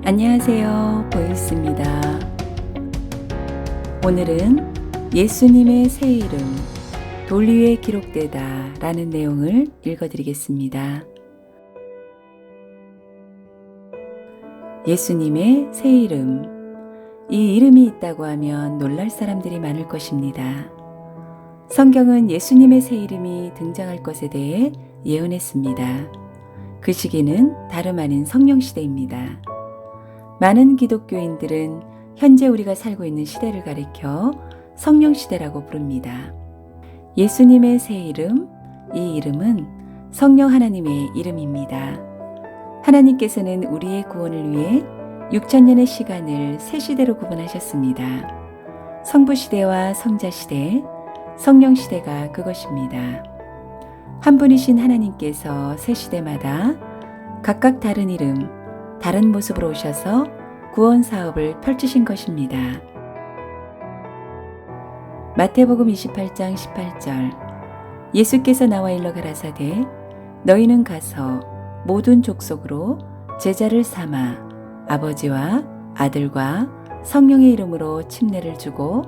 안녕하세요. 보이스입니다. 오늘은 예수님의 새 이름 돌 위에 기록되다 라는 내용을 읽어드리겠습니다. 예수님의 새 이름. 이 이름이 있다고 하면 놀랄 사람들이 많을 것입니다. 성경은 예수님의 새 이름이 등장할 것에 대해 예언했습니다. 그 시기는 다름 아닌 성령시대입니다. 많은 기독교인들은 현재 우리가 살고 있는 시대를 가리켜 성령시대라고 부릅니다. 예수님의 새 이름, 이 이름은 성령 하나님의 이름입니다. 하나님께서는 우리의 구원을 위해 6,000년의 시간을 세 시대로 구분하셨습니다. 성부시대와 성자시대, 성령시대가 그것입니다. 한 분이신 하나님께서 세 시대마다 각각 다른 이름, 다른 모습으로 오셔서 구원 사업을 펼치신 것입니다. 마태복음 28장 18절 예수께서 나와 일러 가라사대 너희는 가서 모든 족속으로 제자를 삼아 아버지와 아들과 성령의 이름으로 침례를 주고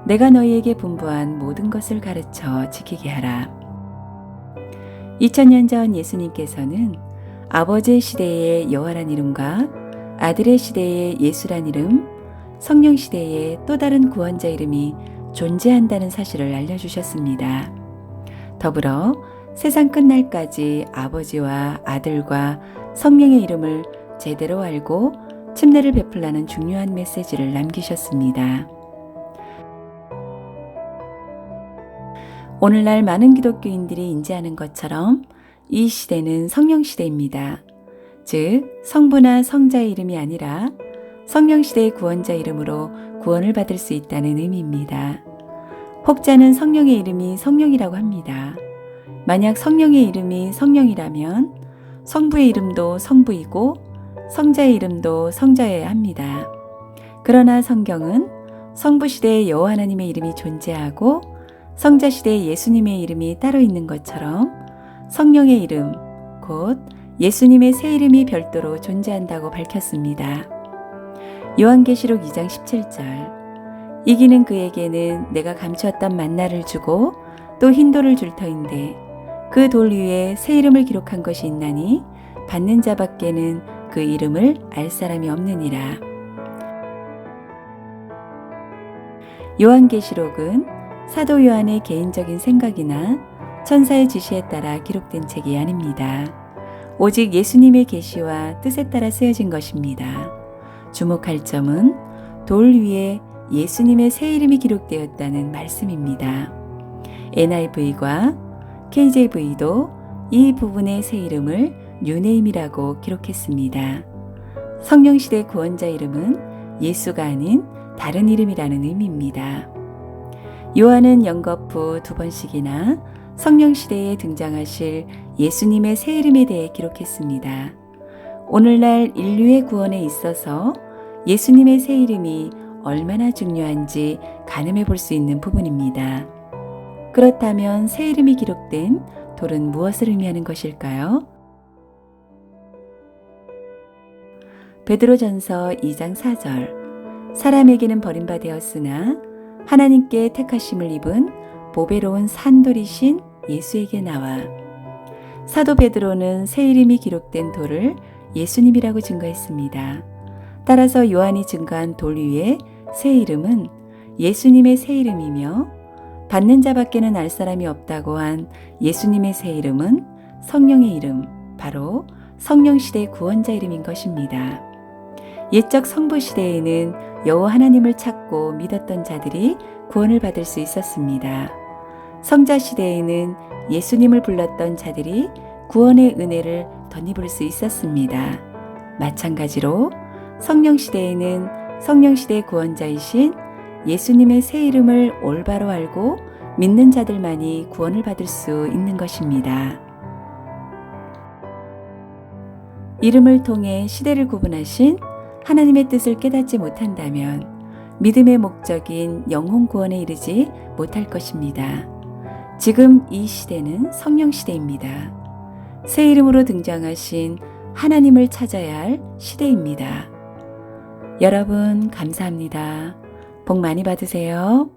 내가 너희에게 분부한 모든 것을 가르쳐 지키게 하라. 2000년 전 예수님께서는 아버지의 시대에 여호와란 이름과 아들의 시대에 예수란 이름, 성령 시대에 또 다른 구원자 이름이 존재한다는 사실을 알려주셨습니다. 더불어 세상 끝날까지 아버지와 아들과 성령의 이름을 제대로 알고 침례를 베풀라는 중요한 메시지를 남기셨습니다. 오늘날 많은 기독교인들이 인지하는 것처럼 이 시대는 성령시대입니다. 즉 성부나 성자의 이름이 아니라 성령시대의 구원자 이름으로 구원을 받을 수 있다는 의미입니다. 혹자는 성령의 이름이 성령이라고 합니다. 만약 성령의 이름이 성령이라면 성부의 이름도 성부이고 성자의 이름도 성자여야 합니다. 그러나 성경은 성부시대에 여호와 하나님의 이름이 존재하고 성자시대에 예수님의 이름이 따로 있는 것처럼 성령의 이름, 곧 예수님의 새 이름이 별도로 존재한다고 밝혔습니다. 요한계시록 2장 17절 이기는 그에게는 내가 감추었던 만나를 주고 또 흰 돌을 줄 터인데 그 돌 위에 새 이름을 기록한 것이 있나니 받는 자밖에는 그 이름을 알 사람이 없느니라. 요한계시록은 사도 요한의 개인적인 생각이나 천사의 지시에 따라 기록된 책이 아닙니다. 오직 예수님의 계시와 뜻에 따라 쓰여진 것입니다. 주목할 점은 돌 위에 예수님의 새 이름이 기록되었다는 말씀입니다. NIV과 KJV도 이 부분의 새 이름을 뉴네임이라고 기록했습니다. 성령시대 구원자 이름은 예수가 아닌 다른 이름이라는 의미입니다. 요한은 영거푸 2번씩이나 성령시대에 등장하실 예수님의 새 이름에 대해 기록했습니다. 오늘날 인류의 구원에 있어서 예수님의 새 이름이 얼마나 중요한지 가늠해 볼 수 있는 부분입니다. 그렇다면 새 이름이 기록된 돌은 무엇을 의미하는 것일까요? 베드로전서 2장 4절 사람에게는 버림바 되었으나 하나님께 택하심을 입은 보배로운 산돌이신 예수에게 나와 사도 베드로는 새 이름이 기록된 돌을 예수님이라고 증거했습니다. 따라서 요한이 증거한 돌 위에 새 이름은 예수님의 새 이름이며 받는 자밖에는 알 사람이 없다고 한 예수님의 새 이름은 성령의 이름, 바로 성령시대 구원자 이름인 것입니다. 옛적 성부시대에는 여호와 하나님을 찾고 믿었던 자들이 구원을 받을 수 있었습니다. 성자시대에는 예수님을 불렀던 자들이 구원의 은혜를 덧입을 수 있었습니다. 마찬가지로 성령시대에는 성령시대 구원자이신 예수님의 새 이름을 올바로 알고 믿는 자들만이 구원을 받을 수 있는 것입니다. 이름을 통해 시대를 구분하신 하나님의 뜻을 깨닫지 못한다면 믿음의 목적인 영혼 구원에 이르지 못할 것입니다. 지금 이 시대는 성령 시대입니다. 새 이름으로 등장하신 하나님을 찾아야 할 시대입니다. 여러분, 감사합니다. 복 많이 받으세요.